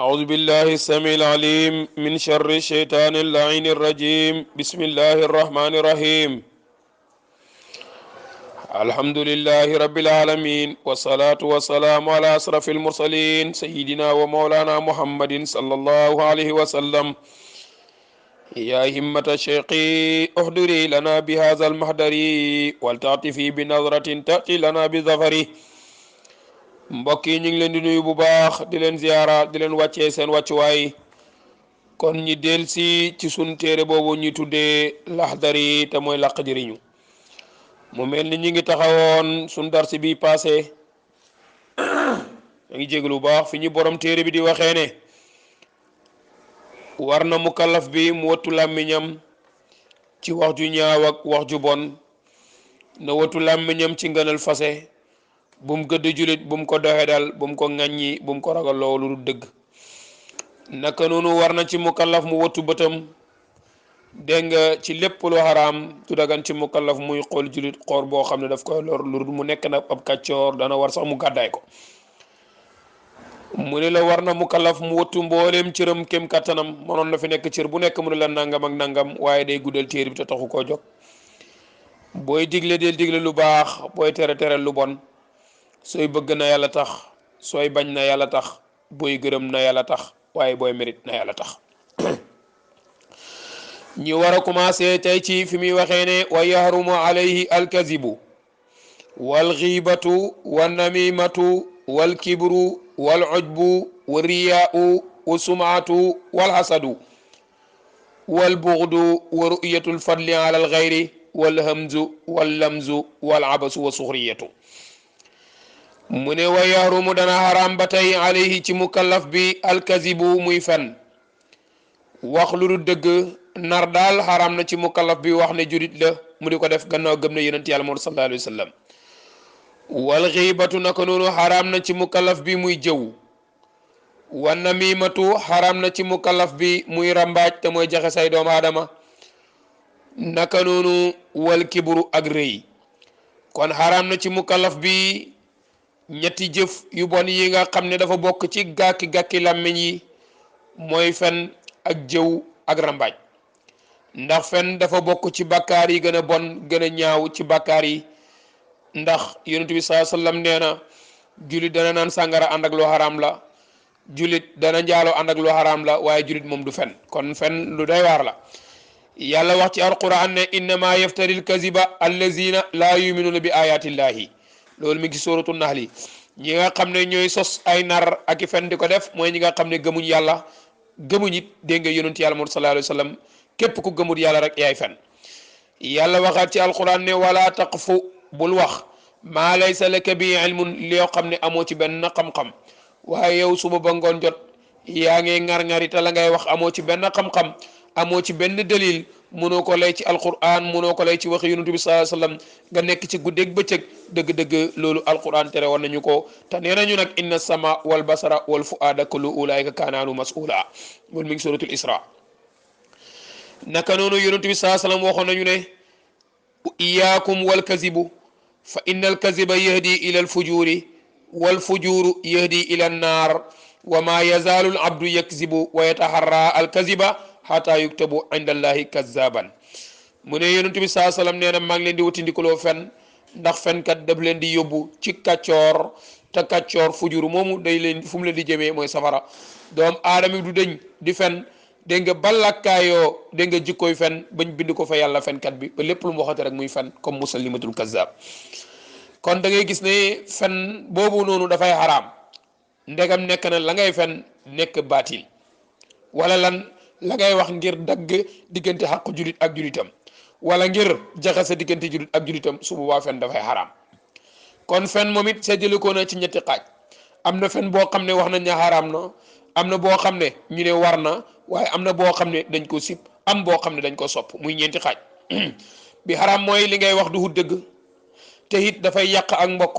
أعوذ بالله السميع العليم من شر الشيطان اللعين الرجيم بسم الله الرحمن الرحيم الحمد لله رب العالمين والصلاة والسلام على أشرف المرسلين سيدنا ومولانا محمد صلى الله عليه وسلم يا همة الشيخ احضري لنا بهذا المحضر ولتعطفي بنظرة تأتي لنا بظفر mbokk yi ñu ngi leen di nuyu bu baax di leen ziyaara di leen wàccee seen wàccuwaay kon ñi del si ci sun téere boobu ñi tuddee laxdari te mooy làq jëriñu mu mel ni ñi ngi taxawoon sun darsi bi passé ngi jéglu bu baax fi ñu borom téere bi di waxee ne war na mukallaf bi mu wattu làmmiñam ci wax ju ñaaw ak wax ju bon na wattu làmmiñam ci ngënal fase bum gëdd julit bum ko doxe dal bum ko ŋàññi bum ko ragal loolu du dëgg naka noonu war na ci mukallaf mu wattu bëtam dégg nga ci lépp lu xaraam tu dagan ci mukallaf muy xool julit xoor boo xam ne daf koy lor lu mu nekk nag ab kàccoor dana war sax mu gàddaay ko mu ne la war na mukallaf mu wattu mbooleem cëram kem kattanam mënoon na fi nekk cër bu nekk mu ne la nangam ak nangam waaye day guddal téere bi te taxu koo jóg booy digle del digle lu baax booy tere lu bon sooy bëgg na yàlla tax sooy bañ na yàlla tax booy gërëm na yàlla tax waaye booy mérite na yàlla tax ñi war a commencé tey ci fi muy waxee ne wa yahrumu alayhi alkazibu wal xiibatu wa namimatu wal kibru wal ujbu wa riyaau wa sumaatu wal hasadu wal bughdu wa ru'yatul fadli ala al ghayri wal hamzu wal lamzu wal abasu wa suxriyatu mu ne wa yahrumu dana haram ba tey alayhi ci mukallaf bi alkazibu muy fen wax lu du dëgg nar daal haram na ci mukallaf bi wax ne jurit la mu di ko def gannaaw gëm na yonent yàlla Muhammad sallallahu alayhi wa sallam wal xiibatu naka noonu haram na ci mukallaf bi muy jëw wa namimatu haram na ci mukallaf bi muy rambaaj te mooy jaxe say doomu aadama naka noonu wal kibru ak rëy kon haram na ci mukallaf bi ñetti jëf yu bon yi nga xam ne dafa bokk ci gàkki làmmiñ yi mooy fen ak jëw ak rambaaj ndax fen dafa bokk ci bàkkaar yi gën a bon gën a ñaaw ci bàkkaar yi ndax yonent bi sallallahu alayhi wasallam nee na julit dana naan sàngara ànd ak lu haram la julit dana njaaloo ànd ak lu haram la waaye julit moom du fen kon fen lu doy waar la yàlla wax ci alquran ne innama yaftari alkaziba allazina laa yuminuna bi ayatillahi loolu mi ngi sóoratu naxli ñi nga xam ne ñooy sos ay nar ak i fen di ko def mooy ñi nga xam ne gëmuñ yàlla gëmuñ it dégg nga yonent yàlla Muhammad sallallahu alayhi wa sallam képp ku gëmul yàlla rek yaay fen yàlla waxaat ci alquran ne wala taqfu bul wax maa laysa laka bi ilmun loo xam ne amoo ci benn xam-xam waaye yow suba ba ngoon jot yaa ngi ŋar-ŋari te la ngay wax amoo ci benn xam-xam amoo ci benn dalil mënoo ko lay ci alquran mënoo ko lay ci waxi yonent bi sallallahu alayhi wasallam nga nekk ci guddeeg bëccëg dëgg-dëgg loolu alquran tere woon nañu ko te nee nañu nag inna sama wal basara wal fuada kullu ulaika kaana anhu mas'ula loolu mi ngi suratul isra naka noonu yonent bi sallallahu alayhi wasallam waxoon nañu ne iyaakum wal kazibu fa inna al kaziba yahdi ila al fujuri wal fujuru yahdi ila an nar wa ma yazalu al abdu yakzibu wa yataharra al kaziba hatta yuktabu inda allahi kazzaban mu ne yonent bi saa sallam nee na maa ngi leen di wutindikuloo fen ndax fenkat daf leen di yóbbu ci kàccoor te kàccoor fujur moomu day leen fu mu leen di jëmee mooy safara doom aadama du dëñ di fen dégg nga balakkaayoo dégg nga jikkooy fen bañ bind ko fa yàlla fenkat bi ba lépp lu mu waxate rek muy fen comme musalimatul kazzab kon da ngay gis ne fen boobu noonu dafay xaraam ndegam nekk na la ngay fen nekk baatil wala lan la ngay wax ngir dagg diggante xaqu julit ak julitam wala ngir jaxase diggante julit ak julitam su boobaa fen dafay xaraam kon fen moom it séddalikoo na ci ñetti xaaj am na fen boo xam ne wax nañ ne xaraam na am na boo xam ne ñu ne war na waaye am na boo xam ne dañ ko sib am boo xam ne dañ ko sopp muy ñeenti xaaj bi xaraam mooy li ngay wax du hut dëgg te it dafay yàq ak mbokk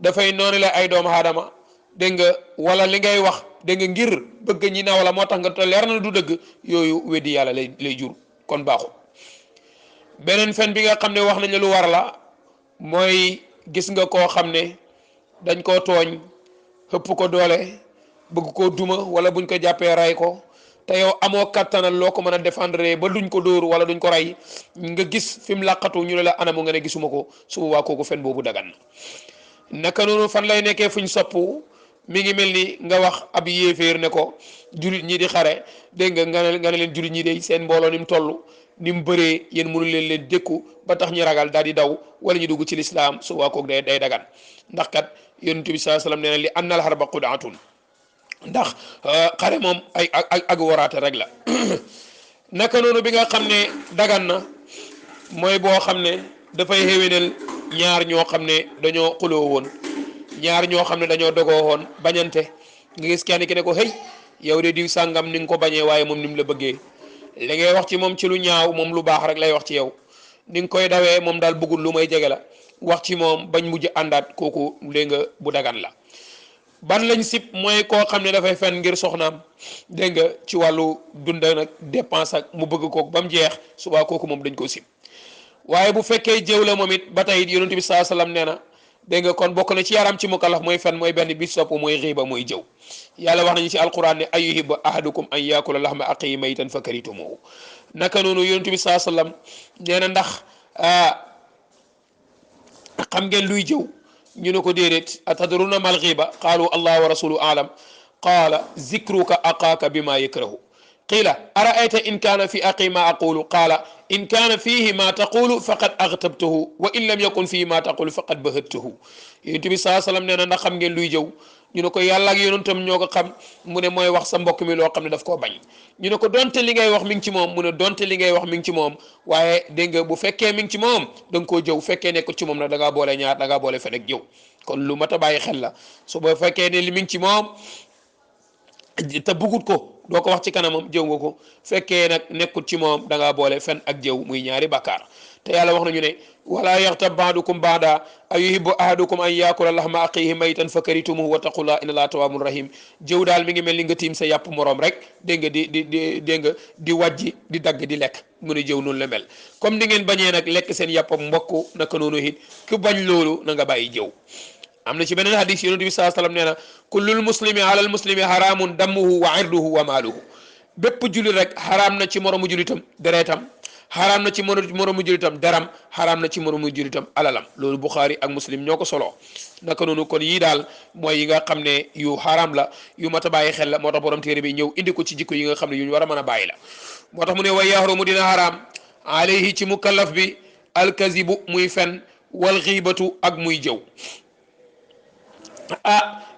dafay noonu la ay doomu aadama dégg nga wala li ngay wax dégg nga ngir bëgg ñi na wala moo tax nga te leer na du dëgg yooyu weddi yàlla lay jur kon baaxul beneen fen bi nga xam ne wax nañ lu war la mooy gis nga koo xam ne dañ koo tooñ xëpp ko doole bëgg koo duma wala buñ ko jàppee ray ko te yow amoo kattanal loo ko mën a défendre ba duñ ko dóor wala duñ ko rey nga gis fi mu làqatu ñu ne la anamu nga ne gisuma ko su boobaa kooku fen boobu dagan na naka noonu fan lay nekkee fuñ sopp mi ngi mel ni nga wax ab yéeféer ne ko julit ñi di xare dégg nga ne leen julit ñi de seen mbooloo ni mu toll ni mu bëree yéen mënu leen dékku ba tax ñu ragal daal di daw wala ñu dugg ci lislaam su boobaa kooku day dagan ndax kat yonent bi sallallahu alayhi wasallam nee na li annal harba qudaatun ndax xare moom ak waraate rek la naka noonu bi nga xam ne dagan na mooy boo xam ne dafay xéwénal ñaar ñoo xam ne dañoo xuloo woon ñaar ñoo xam ne dañoo dogoo woon bañante nga gis kenn ki ne ko hey yow de diw sàngam ni nga ko bañee waaye moom ni mu la bëggee li ngay wax ci moom ci lu ñaaw moom lu baax rek lay wax ci yow ni nga koy dawee moom daal bëggul lu may jege la wax ci moom bañ mujj àndaat kooku dégg nga bu dagan la ban lañ sib mooy koo xam ne dafay fen ngir soxnaam dégg nga ci wàllu dund nag dépense ak mu bëgg kooku ba mu jeex subaa kooku moom dañ ko sib waaye bu fekkee jëw la moom it ba tey yonent bi saa salaam nee na dégg nga kon bokk na ci yaram ci mukallaf mooy fen mooy benn bi sopp mooy xiiba mooy jëw yàlla wax nañu ci alquran ne ayuhibbu ahadukum an yakula lahma axiihi maytan fa karihtumuuhu naka noonu yonent bi saa salaam nee na ndax xam ngeen luy jëw ñu ne ko déedéet atadruna mal xiiba qaalu allah wa rasulu alam qaala zikruka aqaaka bima yakrahu qila araayta in kaana fi aqi ma aqulu qaala in kaana fihi ma taqulu faqad agtabtuhu wa in lam yakun fihi ma taqulu faqad bahattuhu yonent bi saa salaam nee na ndax xam ngeen luy jëw ñu ne ko yàlla ak yonentam ñoo ko xam mu ne mooy wax sa mbokk mi loo xam ne daf koo bañ ñu ne ko donte li ngay wax mi ngi ci moom mu ne donte li ngay wax mi ngi ci moom waaye dégg nga bu fekkee mi ngi ci moom da nga koo jëw bu fekkee nekkul ci moom nag da ngaa boole ñaar da ngaa boole fen ak jëw kon lu mat a bàyyi xel la su ba fekkee ne li mi ngi ci moom te bugut ko doo ko wax ci kanamam jëw nga ko fekkee nag nekkul ci moom da ngaa boole fen ak jëw muy ñaari bakkaar te yàlla wax nañu ne wala yaxtab baadukum baada ayuhibbu ahadukum an yakula lahma axiihi maytan fa karihtumuuhu wattaqullaha inna allaha tawwabun rahim jëw daal mi ngi mel ni nga tiim sa yàpp moroom rek dégg nga dégg nga di wàjji di dagg di lekk mu ne jëw noonu la mel comme ni ngeen bañee nag lekk seen yàppam mbokk naka noonu it ku bañ loolu na nga bàyyi jëw am na ci beneen hadis yonent bi saa sallam nee na kullul muslimi alal muslimi haramun dammuhu wa irduhu wa maaluhu bépp julit rek xaraam na ci moromu julitam deretam xaraam na ci moromu julitam daram xaraam na ci moromu julitam alalam loolu Bukhari ak Muslim ñoo ko soloo naka noonu kon yii daal mooy yi nga xam ne yu xaraam la yu mat a bàyyi xel la moo tax borom téere bi ñëw indi ko ci jikko yi nga xam ne yu ñu war a mën a bàyyi la moo tax mu ne wa yahrumu dina xaraam alayhi ci mukallaf bi alkazibu muy fen wal xiibatu ak muy jëw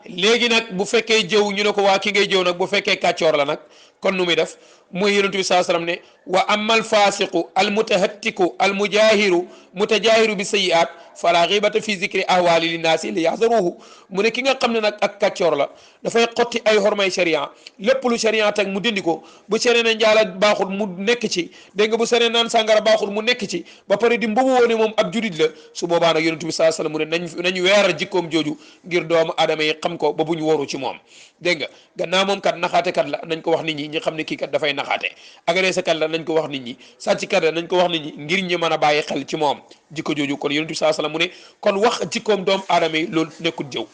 léegi nag bu fekkee jëw ñu ne ko waa ki ngay jëw nag bu fekkee kàccoor la nag kon nu muy def mooy yonent bi saa sallam ne wa amma alfasiqu almutahattiku almujahiru mutajahiru bi sayiat fala ghibata fi zikri ahwali linnaasi li yahzaruhu mu ne ki nga xam ne nag ak kàccoor la dafay xotti ay xormay sharia lépp lu sharia teg mu dindi ko bu sere ne njaala baaxul mu nekk ci dégg nga bu sere naan sàngara baaxul mu nekk ci ba pare di mbubu woone moom ab julit la su boobaa nag yonent bi saa sallam mu ne nañ weeral jikkoom jooju ngir doomu aadama yi xam ko ba buñ waru ci moom dégg nga gannaaw moom kat naxaate kat la nañ ko wax nit ñi ñi xam ne kii kat dafay naxaate agressé kat la nañ ko wax nit ñi sàcc kat la nañ ko wax nit ñi ngir ñi mën a bàyyi xel ci moom jikko jooju kon yonent bi saa sallam mu ne kon wax jikkoom doomu aadama yi loolu nekkul jëw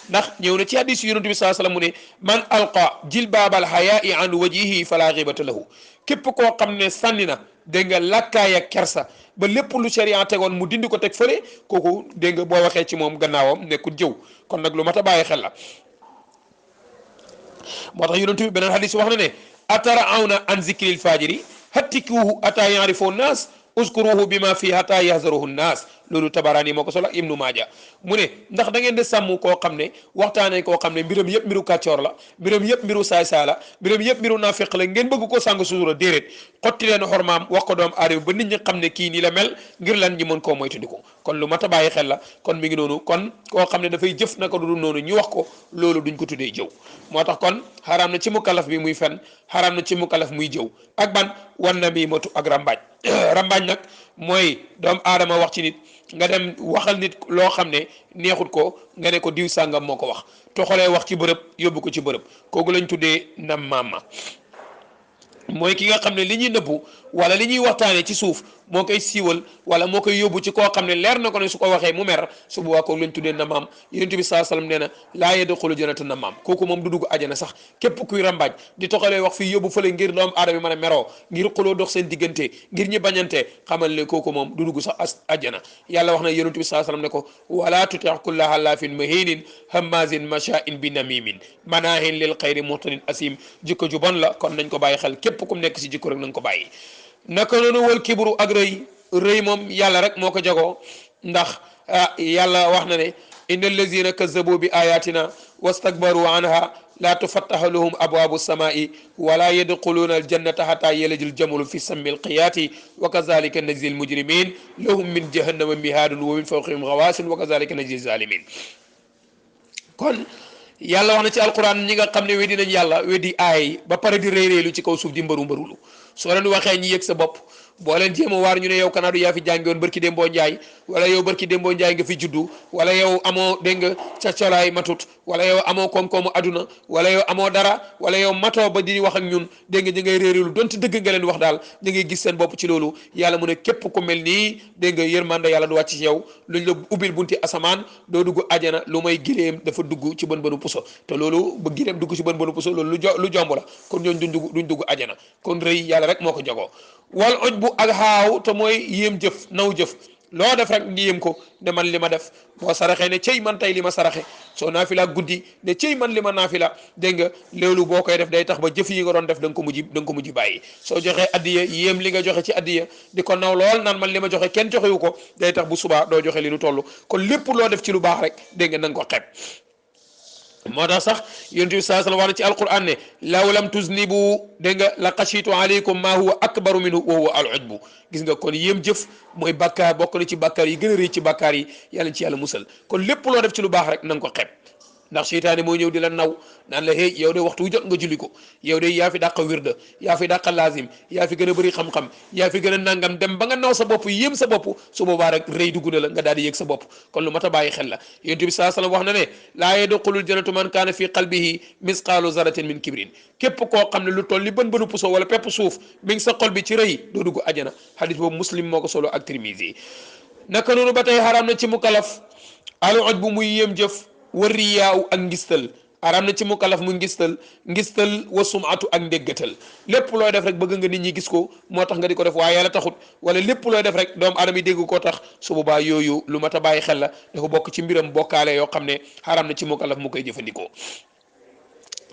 ndax ñëw na ci hadis yonent bi saa sallam mu ne man alqa jilbaabal hayaai an wajihi fala ghibata lahu képp koo xam ne sànni na dégg nga lakkaay ak kersa ba lépp lu sharia tegoon mu dindi ko teg fële kooku dégg nga boo waxee ci moom gannaawam nekkul jëw kon nag lu mat a bàyyi xel la moo tax yonent bi beneen hadis wax na ne ataraawna an zikril fajiri hattikuhu ata yarifu nnaas uskuruhu bima fi hatta yahzaruhu nnaas loolu Tabarani moo ko solo ak Ibnu Maaja mu ne ndax da ngeen di sàmm koo xam ne waxtaanee koo xam ne mbiram yëpp mbiru kàccoor la mbiram yëpp mbiru saay-saay la mbiram yëpp mbiru naafeq la ngeen bëgg ko sàng sutura déedéet xotti leen xormaam wax ko doom aadama ba nit ñi xam ne kii nii la mel ngir lan ñi mën koo moytandiku kon lu mat a bàyyi xel la kon mi ngi noonu kon koo xam ne dafay jëf naka du dul noonu ñu wax ko loolu duñ ko tuddee jëw moo tax kon xaraam na ci mukallaf bi muy fen xaraam na ci mukallaf muy jëw ak ban wan na mi matu ak rambaaj rambaaj nag mooy doomu aadama wax ci nit nga dem waxal nit loo xam ne neexut ko nga ne ko diw sàngam moo ko wax toxalee wax ci bërëb yóbbu ko ci bërëb kooku lañ tuddee nam maama mooy ki nga xam ne li ñuy nëbbu wala li ñuy waxtaane ci suuf moo koy siiwal wala moo koy yóbbu ci koo xam ne leer na ko ne su ko waxee mu mer su boobaa ko lañ tuddee namaam. yonent bi saa sallam nee na laa yadxulu jannata namaam kooku moom du dugg ajana sax képp kuy rambaaj di toxalee wax fii yóbbu fële ngir doomu aadama mën a meroo ngir xuloo dox seen diggante ngir ñi bañante xamal ne kooku moom du dugg sax ajana. yàlla wax na yonent bi saa sallam ne ko wala tuti kulla halaafin mahiinin hammazin mashaa'in bi namimin manaahin lil xayri muhtadin asim jikko ju bon la kon nañ ko bàyyi xel képp kum nekk si jikko rek nañ ko bàyyi. naka noonu wal kibru ak rëy moom yàlla rek moo ko jagoo ndax yàlla wax na ne inna allazina kazzabu bi ayatina wastakbaru anha la tufattaha lahum abwabu samai wala yadxuluna aljannata hatta yalajul jamalu fi sammi alqiyati wa kazalika najzi almujrimin lahum min jahannama mihadun wa min fawqihim ghawasin wa kazalika najzi zalimin. kon yàlla wax na ci alquran ñi nga xam ne weddi nañ yàlla weddi aay ba pare di réeréelu ci kaw suuf di mbërulu soo leen waxee ñi yëg sa bopp boo leen jéem a waar ñu ne yow kanaadu yaa fi jàngoon barki Dembo Njaay wala yow barki Dembo Njaay nga fi juddu wala yow amoo dégg nga ca colaay matut wala yow amoo koom-koomu aduna wala yow amoo dara wala yow matoo ba di wax ak ñun dégg nga ñu ngay réeréelu donte dëgg nga leen wax daal ñu ngay gis seen bopp ci loolu yàlla mu ne képp ku mel nii dégg nga yërmande yàlla du wàcc ci yow luñ la ubbil bunti asamaan doo dugg ajana lu may gileem dafa dugg ci bën bënu puso te loolu ba gileem dugg ci bën bënu puso loolu lu jomb la kon ñooñ duñ dugg ajana kon rëy yàlla rek moo ko jagoo. wal oj bu ak xaaw te mooy yéem jëf naw jëf loo def rek ngi yéem ko ne man li ma def boo saraxee ne cey man tey li ma saraxe soo naafila guddi ne cey man li ma naafila dégg nga loolu boo koy def day tax ba jëf yi nga doon def da nga ko mujj bàyyi soo joxee addiya yéem li nga joxe ci addiya di ko naw lool naan man li ma joxe kenn joxewu ko day tax bu subaa doo joxe li nu toll kon lépp loo def ci lu baax rek dégg nga na nga ko xeeb. moo tax sax yonent bi saa sallam wax na ci alquran ne law lam tuznibu dégg nga la xashitu alaykum ma huwa akbaru minhu wa huwa al ujbu gis nga kon yéem jëf mooy bàkkaar bokk na ci bàkkaar yi gën a rëy ci bàkkaar yi yàlla ci yàlla musal kon lépp loo def ci lu baax rek na nga ko xeeb ndax seytaane mooy ñëw di la naw naan la hey yow de waxtu wu jot nga julli ko yow de yaa fi dàq wirda yaa fi dàq lazim yaa fi gën a bëri xam-xam yaa fi gën a nangam dem ba nga naw sa bopp yéem sa bopp su boobaa rek rëy dugg na la nga daal di yëg sa bopp kon lu mat a bàyyi xel la yonent bi saa sallam wax na ne laa yadxulul jannata man kaana fi qalbihi misqaalu zaratin min kibrin képp koo xam ne lu toll li bën bënu puso wala pepp suuf mi ngi sa xol bi ci rëy doo dugg ajana hadis boobu muslim moo ko solo ak Tirmisi naka noonu ba tey xaraam na ci mukalaf alu oj bu muy yéem jëf war riyaaw ak ngistal araam na ci mukalaf mu ngistal wa sumatu ak ndéggatal lépp looy def rek bëgg nga nit ñi gis ko moo tax nga di ko def waaye yàlla taxut wala lépp looy def rek doomu aadama yi dégg koo tax su boobaa yooyu lu mat a bàyyi xel la dafa bokk ci mbiram bokkaale yoo xam ne araam na ci mukalaf mu koy jëfandikoo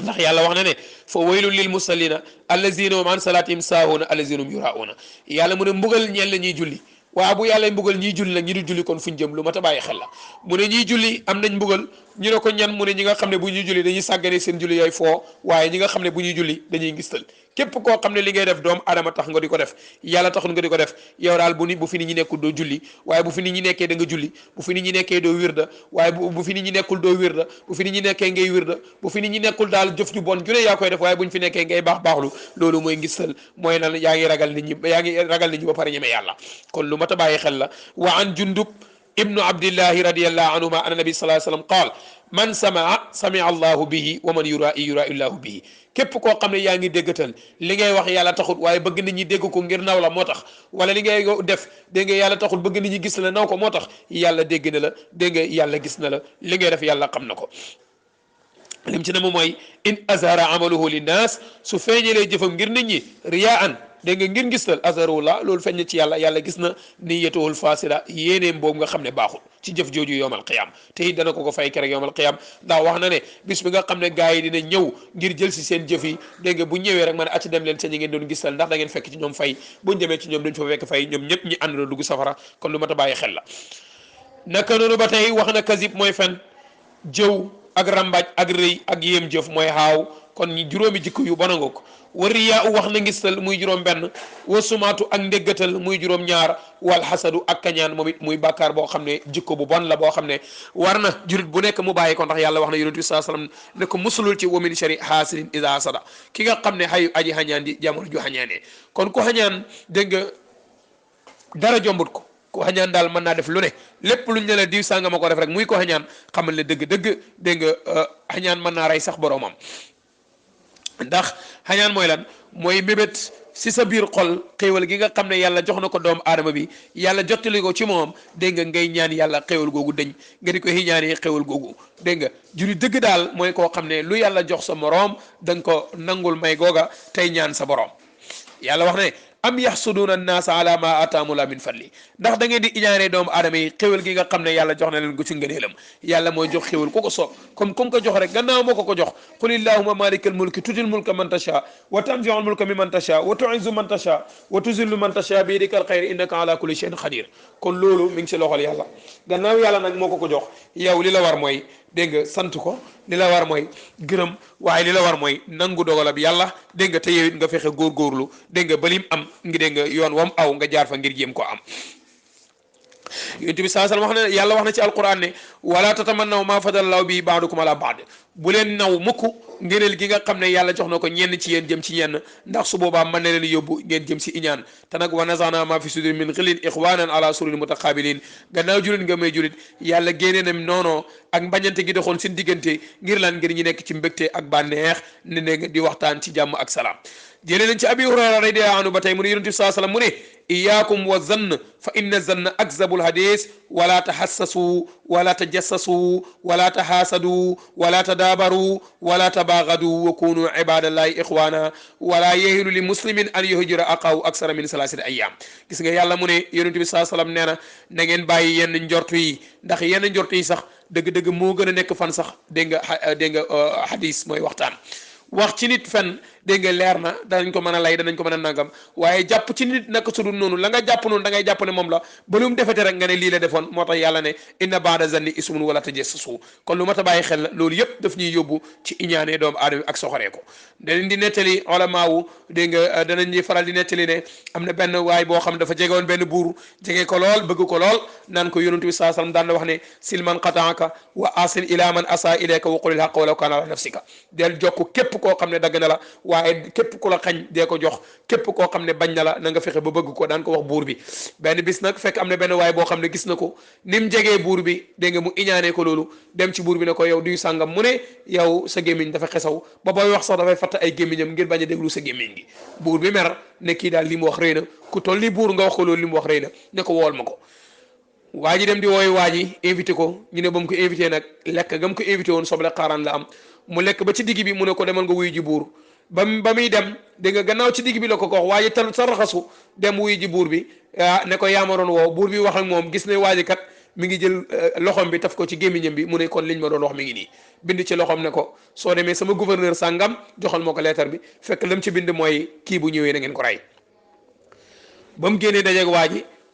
ndax yàlla wax na ne fa waylun lil musallina allazina hum an salatihim saahuna allazina hum yurauna yàlla mu ne mbugal ñeel la ñuy julli waaw bu yàlla mbugal ñiy julli nag ñi du julli kon fuñ jëm lu mat a bàyyi xel la mu ne ñiy julli am nañ mbugal ñu ne ko ñan mu ne ñi nga xam ne bu ñuy julli dañuy sàggane seen julli yooyu foo waaye ñi nga xam ne bu ñuy julli dañuy ngistal képp koo xam ne li ngay def doomu adama tax nga di ko def yàlla taxul nga di ko def yow daal bu fi nit ñi nekkul doo julli waaye bu fi nit ñi nekkee da nga julli bu fi nit ñi nekkee doo wirda waaye bu fi nit ñi nekkul doo wirda bu fi nit ñi nekkee ngay wirda bu fi nit ñi nekkul daal jëf ju bon ju ne yaa koy def waaye buñ fi nekkee ngay baaxlu loolu mooy ngistal mooy nan yaa ngi ragal nit ñi ba pare ñeme yàlla kon lu mat a bàyyi xel la wa an jundub ibnu abdillahi radiallahu anhuma an nabi sallallahu alayhi wasallam qaal man samia allahu bihi wa man yurai illahu bihi képp koo xam ne yaa ngi déggatal li ngay wax yàlla taxul waaye bëgg nit ñi dégg ko ngir naw la moo tax wala li ngay def dégg nga yàlla taxul bëgg nit ñi gis la naw ko moo tax yàlla dégg na la dégg nga yàlla gis na la li ngay def yàlla xam na ko lim ci ne moom mooy in azhara amaluhu linnaas su feeñalee jëfam ngir nit ñi riyaan dégg nga ngir ngistal azharu la loolu feeñ ci yàlla gis na niyatuhul fasila yéeneem boobu nga xam ne baaxul ci jëf jooju yowmal qiyam te it dana ko fay kerek yowmal qiyam ndax wax na ne bis bi nga xam ne gars yi dina ñëw ngir jël si seen jëf yi dégg nga bu ñëwee rek ma ne acci dem leen seen ñi ngeen doon gistal ndax da ngeen fekk ci ñoom fay buñ demee ci ñoom dañ fa fekk fay ñoom ñëpp ñi ànd na dugg safara kon lu mat a bàyyi xel la naka noonu ba tey wax na kasib mooy fen jëw ak rambaaj ak rëy ak yéem jëf mooy xaaw kon ñi juróomi jikko yu bon nga ko wariyaa u wax na ngistal muy juróom benn wa sumaatu ak ndéggatal muy juróom ñaar wal xasadu ak kañaan moom it muy bàkkaar boo xam ne jikko bu bon la boo xam ne war na jurit bu nekk mu bàyyi ko ndax yàlla wax na yonent bi saa sallam ne ko musulul ci wa min shari hasidin iza hasada ki nga xam ne xayu aji xañaan di jamono ju xañaanee kon ku xañaan dégg nga dara jombut ko ku xañaan daal mën naa def lu ne lépp luñ ne la diw sànga ma ko def rek muy ko xañaan xamal ne dëgg dégg nga xañaan mën naa rey sax boroomam ndax xañaan mooy lan mooy mébét si sa biir xol xéewal gi nga xam ne yàlla jox na ko doomu aadama bi yàlla jottali ko ci moom dégg nga ngay ñaan yàlla xéewal googu dëñ nga di ko xiñaanee xéewal googu dégg nga juri dëgg daal mooy koo xam ne lu yàlla jox sa moroom da nga ko nangul may googa tey ñaan sa borom yàlla wax ne am yaxsuduuna annaasa ala ma ataamula min fadli ndax da ngeen di iñaanee doomu aadama yi xéwal gi nga xam ne yàlla jox na leen ko ci ngëneelam yàlla mooy jox xéwal ku ko soob comme ko jox rek gannaaw moo ko jox qul illahuma malikal mulki tutil mulka man tasha wa tanziul mulka mimman tasha wa tuizzu man tasha wa tuzillu man tasha bi yadikal xayr innaka ala kulli shay'in qadir kon loolu mi ngi si loxol yàlla gannaaw yàlla nag moo ko jox yow li la war mooy dégg nga sant ko li la war mooy gërëm waaye li la war mooy nangu dogalab yàlla dégg nga te yow it nga fexe góorgóorlu dégg nga ba lim am ngi dégg nga yoon wam aw nga jaar fa ngir jéem ko am yonent bi saa sallam wax ne yàlla wax na ci alquran ne wala tatamannaw ma fadallahu bi ba'dukum ala ba'd bu leen naw mukk ngëneel gi nga xam ne yàlla jox na ko ñenn ci yéen jëm ci ñenn ndax su boobaa mën na leen yóbbu ngeen jëm si iñaan te nag wa nazana ma fi sudur min xilin ixwanan ala sururin mutaqabilin gannaaw julit nga may julit yàlla génnee na noonoo ak mbañante gi doxoon seen diggante ngir lan ngir ñu nekk ci mbégte ak bànneex ne ne di waxtaan ci jàmm ak salaam jëlee nañ ci abi hurayra radiyallahu anhu ba tey mu ne yonent bi saa sallam mu ne iyaakum wa zann fa inna zann akzabul hadis wala tahassasu wala tajassasu wala tahaasadu wala tadaabaru wala tabaagadu wa kunu ibadallahi ixwana wala yahilu li muslimin an yuhjira aqaw aksara min salasati ayyam gis nga yàlla mu ne yonent bi saa sallam nee na na ngeen bàyyi yenn njortu yi ndax yenn njortu yi sax dëgg-dëgg moo gën a nekk fan sax dégg nga hadis mooy waxtaan wax ci nit fen dégg nga leer na danañ ko mën a lay danañ ko mën a nangam waaye jàpp ci nit naka sudul noonu la nga jàpp noonu da ngay jàpp ne moom la ba lu mu defete rek nga ne lii la defoon moo tax yàlla ne inna baada zanni ismun wala tajassasu kon lu mat a bàyyi xel la loolu yëpp daf ñuy yóbbu ci iñaane doomu aadama ak soxoree ko danañ di nettali olamaawu dégg nga danañ di faral di nettali ne am na benn waay boo xam dafa jege woon benn buur jege ko lool bëgg ko lool naan ko yonent bi saa sallam daan na wax ne silman qataaka wa asil ila man asa ilayka wa qulil haqq walaw kana ala nafsika del jokk képp koo xam ne dagg na la waaye képp ku la xañ dee ko jox képp koo xam ne bañ na la na nga fexe ba bëgg ko daan ko wax buur bi benn bis nag fekk am na benn waay boo xam ne gis na ko ni mu jegee buur bi dégg nga mu iñaanee ko loolu dem ci buur bi ne ko yow duy sàngam mu ne yow sa gémmiñ dafa xesaw ba booy wax sax dafay fatt ay gémmiñam ngir bañ a déglu sa gémmiñ gi buur bi mer ne kii daal li mu wax rëy na ku toll ni buur nga wax ko loolu li mu wax rëy na ne ko wool ma ko waa ji dem di wooyu waa ji invité ko ñu ne ba mu ko invité nag lekk ga mu ko invité woon soble xaaraan la am mu lekk ba ci digg bi mu ne ko demal nga wuyu ji buur ba muy dem dégg nga gannaaw ci digg bi la ko wax waa ji tal sa raxasu dem wuyu ji buur bi ne ko yaamaroon woo buur bi wax ak moom gis ne waa ji kat mi ngi jël loxom bi taf ko ci gémmiñam bi mu ne kon liñ ma doon wax mi ngi nii bind ci loxom ne ko soo demee sama gouverneur sàngam joxal moo ko leetar bi fekk lam ci bind mooy kii bu ñëwee na ngeen ko rey ba mu génnee dajeeg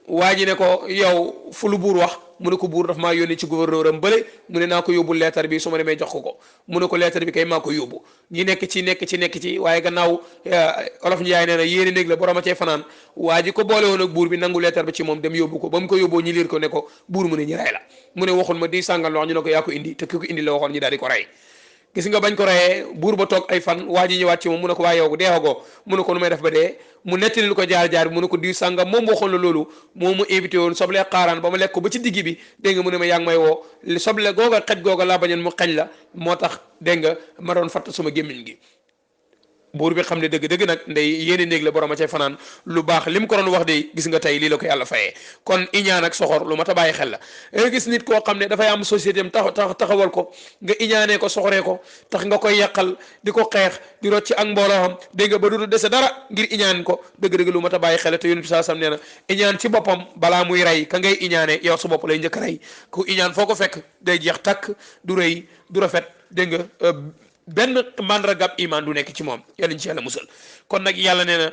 waa ji ne ko yow fu lu buur wax mu ne ko buur daf maa yónni ci gouverneur am bële mu ne naa ko yóbbul leetar bi su ma demee jox ko mu ne ko leetar bi kay maa ko yóbbu ñi nekk ci waaye gannaaw olof Njaay nee na yéene néeg la borom a cee fanaan waa ji ko boole woon ak buur bi nangu leetar bi ci moom dem yóbbu ko ba mu ko yóbboo ñi liir ko ne ko buur mu ne ñi rey la mu ne waxul ma di sàngal wax ñu ne ko yaa ko indi te ki ko indi la waxoon ñi daal di ko rey gis nga bañ ko reyee buur ba toog ay fan waa ji ñëwaat ci moom mu ne ko waa yow deexagoo mu ne ko nu may def ba dee mu nettalil ko jaar-jaar bi mu ne ko diw sàngam moom waxoon la loolu moom mu invité woon soble xaaraan ba ma lekk ko ba ci digg bi dégg nga mu ne ma yaa ngi may woo soble googa xej googa laa bañoon mu xañ la moo tax dégg nga ma doon fatt suma gémmiñ gi buur bi xam ne dëgg-dëgg nag ndey yéene néeg la borom a cay fanaan lu baax li mu ko doon wax de gis nga tey lii la ko yàlla fayee kon iñaan ak soxor lu mat a bàyyi xel la gis nit koo xam ne dafay am société am taxawal ko nga iñaanee ko soxoree ko tax nga koy yàqal di ko xeex di rocc ci ak mbooloo xam dégg nga ba du dese dara ngir iñaan ko dëgg-dëgg lu mat a bàyyi xel te yonent bi saa sam nee na iñaan ci boppam balaa muy rey ka ngay iñaane yow sa bopp lay njëkk a rey ku iñaan foo ko fekk day jeex takk du rëy du rafet dégg nga benn mandragab iman du nekk ci moom yàlla ñu ci yàlla musal kon nag yàlla nee na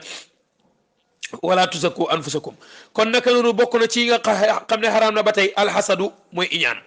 wala tuzakku anfusakum kon naka noonu bokk na ci nga xam ne xaraam na ba tey alxasadu mooy iñaan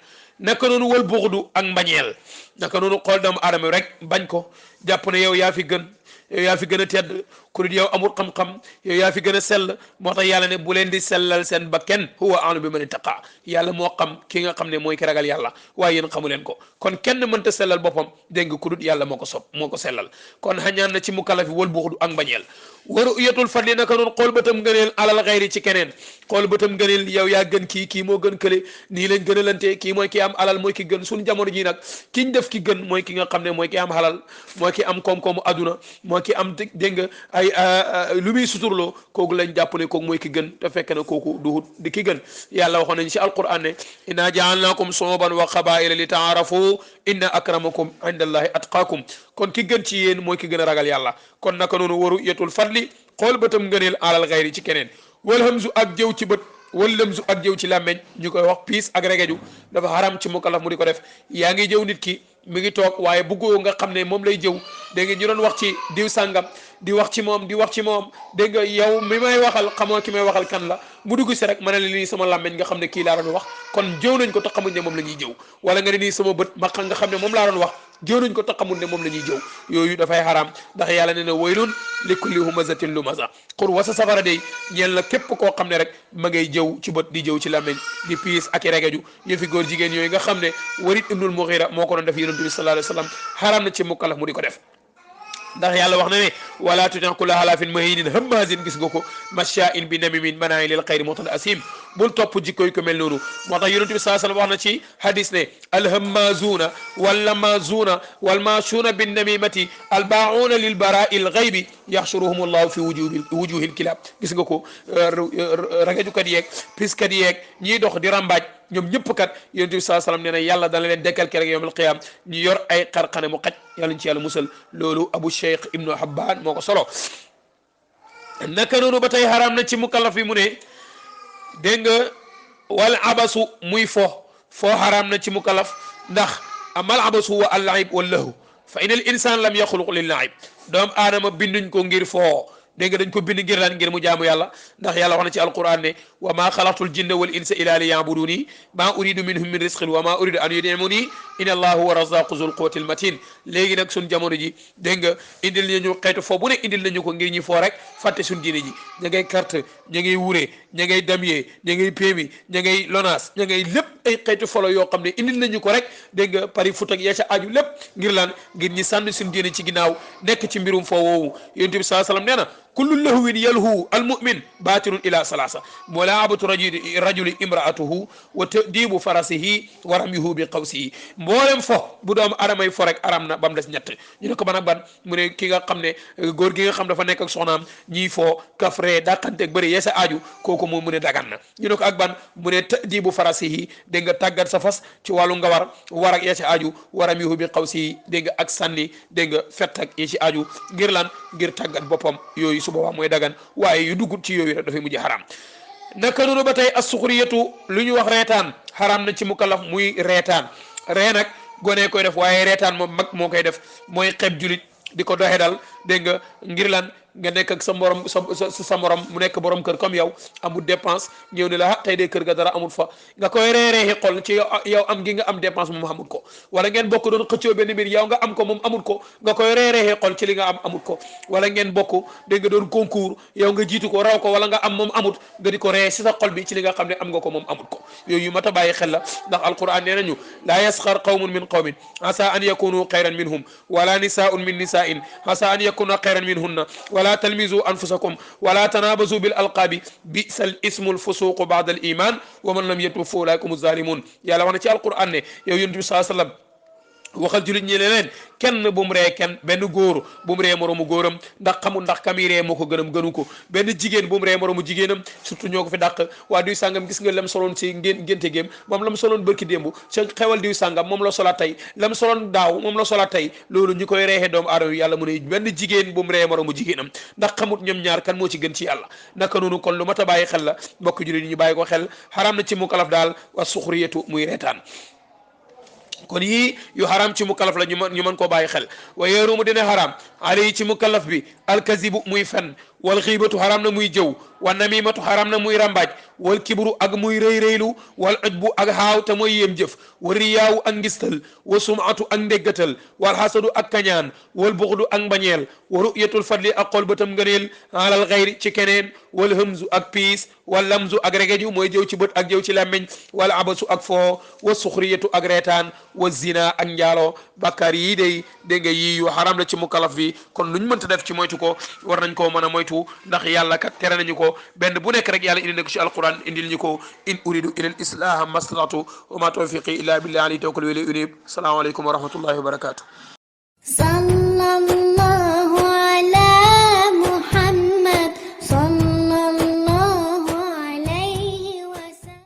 naka noonu wal buxdu ak mbañeel naka noonu xool doomu aadama rek bañ ko jàpp ne yow yaa fi gën yow yaa fi gën a tedd ku dul yow amul xam-xam yow yaa fi gën a sell moo tax yàlla ne bu leen di sellal seen bakken huwa a'lamu bi man ittaqa yàlla moo xam ki nga xam ne mooy ki ragal yàlla waaye yéen xamu leen ko kon kenn mënta sellal boppam dégg nga ku dul yàlla moo ko sopp moo ko sellal kon xañaan na ci mukallaf wal buxdu ak mbañeel waru uyatul fadli naka noonu xool bëtam ngëneel alal xayri ci keneen xool bëtam ngëneel yow yaa gën kii moo gën kële nii lañ gën a lante kii mooy ki am alal mooy ki gën suñu jamono ji nag kiñ def ki gën mooy ki nga xam ne mooy ki am halal mooy ki am koom-koomu aduna mooy ki am dégg nga ay lu muy suturloo kooku lañ jàpp ne kooku mooy ki gën te fekk na kooku du di ki gën yàlla waxoon nañ ci alquran ne inna jaalnaakum shuuban wa qabaa'ila li taarafu inna akramakum indallahi atqaakum kon ki gën ci yéen mooy ki gën a ragal yàlla kon naka noonu waru yetul fadli xool bëtam ngëneel alal xayri ci keneen wal hamzu ak jëw ci bët wal lamzu ak jëw ci làmmeñ ñu koy wax piis ak regeju dafa haram ci mukallaf mu di ko def yaa ngi jëw nit ki mi ngi toog waaye bëggoo nga xam ne moom lay jëw dégg nga ñu doon wax ci diw sàngam di wax ci moom dégg nga yow mi may waxal xamoo ki may waxal kan la mu dugg si rek ma ne la nii sama làmmeñ nga xam ne kii laa doon wax kon jëw nañ ko te xamuñ ne moom la ñuy jëw wala nga ne nii sama bët ma nga xam ne moom laa doon wax jëw nañ ko te xamul ne moom la ñuy jëw yooyu dafay xaraam ndax yàlla ne na waylun li kulli humazatin lumaza xur wasa safara day ñeel na képp koo xam ne rek ma ngay jëw ci bët di jëw ci làmmeñ di piis ak i regeju yëfi góor jigéen yooyu nga xam ne Walid ibnul Mughira moo ko doon def yonent bi sallallahu alayhi wa sallam xaraam na ci mukallaf mu di ko def ndax yàlla wax na ne wala tuti kulla halafin mahinin hammazin gis nga ko masha'in bi namimin manaa'i lil xayri mu'tadin asim bul topp jikko yi ko mel noonu moo tax yonent bi sallallahu alayhi wasallam wax na ci hadis ne alhammazuna wallamazuna walmashuna bin namimati albaa'una lil bara'il ghaybi yaxshuruhum allahu fi wujuhil kilab gis nga ko ragejukat yeeg piskat yeeg ñiy dox di rambaaj ñoom ñëpp kat yonent bi sallallahu alayhi wasallam nee na yàlla dana leen dekkal keroog yawmal qiyaam ñu yor ay xarxane mu xaj yàlla ñu ci yàlla musal loolu Abu Cheikh Ibnu Habban moo ko solo naka noonu ba tey xaraam na ci mukallaf bi mu ne dégg nga wal abasu muy fo xaraam na ci mukallaf ndax amal abasu wa al laib wal lahu fa in al insan lam yaxluq lil laib doom aadama binduñ ko ngir fo dégg nga dañ ko bind ngir lan ngir mu jaamu yàlla ndax yàlla wax na ci alquran ne wa ma xalaqtul jinna wal insa illa li yabuduni ma uridu minhum min risqin wa ma uridu an yudimuni inna allah huwa razaqu zul quwwatil matin léegi nag sun jamono ji dégg nga indil nañu xeetu foo bu ne indil nañu ko ngir ñi foo rek fàtte sun diine ji ña ngay carte ña ngay wure ña ngay damier ña ngay pémi ña ngay lonaas ña ngay lépp ay xeetu folo yoo xam ne indil nañu ko rek dégg nga pari fut ak ya ca aju lépp ngir lan ngir ñi sànni sun diine ci ginnaaw nekk ci mbirum foo woowu yonent bi sallallahu alayhi wasallam nee na kullu lahwin yalhu almumin batirun ila salasa mulaabatu rajuli imraatuhu wa tadibu farasihi wa ramyuhu bi qawsihi mboolem fo bu doomu adamay fo rek aram na ba mu des ñett ñu ne ko ban ak ban mu ne ki nga xam ne góor gi nga xam dafa nekk ak soxnaam ñiy fo kafre dàqanteeg bëri yeesa aju kooku moom mu ne dagan na ñu ne ko ak ban mu ne tadibu farasihi dégg nga tàggat sa fas ci wàllu nga war ak yeesa aju wa ramyuhu bi qawsihi dégg nga ak sànni dégg nga fett ak yeesi aju ngir lan ngir tàggat boppam yooyu su boobaa mooy dagan waaye yu dugg ci yooyu rek dafay mujj xaram naka noonu ba tey as-suxriyatu lu ñu wax reetaan xaram na ci mukallaf muy reetaan ree nag gone koy def waaye reetaan moom mag moo koy def mooy xeeb julit di ko doxe dal dégg nga ngir lan nga nekk ak sa morom sa morom mu nekk borom kër comme yow amul dépense ñëw ne la tey de kër ga dara amul fa nga koy reereexi xol ci yow am gi nga am dépense moom amul ko wala ngeen bokk doon xëccoo benn mbir yow nga am ko moom amul ko nga koy reereexi xol ci li nga am amul ko wala ngeen bokk dégg nga doon concours yow nga jiitu ko raw ko wala nga am moom amut nga di ko ree si sa xol bi ci li nga xam ne am nga ko moom amul ko yooyu yu mat a bàyyi xel la ndax alquran nee nañu laa yasxar qawmun min qawmin asa an yakunu xayran minhum wala nisaun min nisain asa an yakuna xayran minhunna ولا تلمزوا أنفسكم ولا تنابزوا بالألقاب بئس الاسم الفسوق بعد الإيمان ومن لم يتب فأولئك هم الظالمون يالا وانا ci alquran ne yow yonent bi sallallahu alayhi wasallam waxal julit ñi leen kenn bu mu ree kenn benn góor bu mu ree moroomu góoram ndax xamul ndax kami ree moo ko gënu ko benn jigéen bu mu ree moroomu jigéenam surtout ñoo ko fi dàq waa diw sàngam gis nga lam soloon si ngénte géem moom lam soloon bërki démb sa xewal diw sàngam moom la sola tey lam soloon daaw moom la sola tey loolu ñu koy reexee doomu aadama yi yàlla mu ne benn jigéen bu mu ree moroomu jigéenam ndax xamut ñoom ñaar kan moo ci gën ci yàlla naka noonu kon lu mat a bàyyi xel la mbokk julit ñu bàyyi ko xel xaraam na ci mukallaf daal wa suxriyatu muy reetaan kon yii yu haram ci mukallaf la ñu mën koo bàyyi xel wa yarumu dina haram ali ci mukallaf bi alkazibu muy fen wal xiibatu haram na muy jëw wa namimatu haram na muy rambaaj wal kibru ak muy rëy-rëylu wal ujbu ak xaaw te mooy yéem jëf wa riyaawu ak ngistal wa sumatu ak ndéggatal wal xasadu ak kañaan wal buxdu ak mbañeel wa ru'yatul fadli ak xol bëtam ngëneel alal xayri ci keneen wal hëmzu ak piis wal lamzu ak regeju mooy jëw ci bët ak jëw ci làmmiñ wal abasu ak foo wa suxriyatu ak reetaan wa zina ak njaaloo bakkaar yii day dégg nga yii yu haram la ci mukallaf bi kon luñ mënta def ci moytu ko war nañ koo mën a moytu ndax yàlla kat tere nañu ko benn bu nekk rek yàlla indi na ko ci alquran indil ñu ko in uridu ila al islaha mastata'tu wa ma tawfiqi illa billahi alayhi tawakkaltu wa ilayhi unib. Assalamu alaykum wa rahmatullahi wa barakatuh.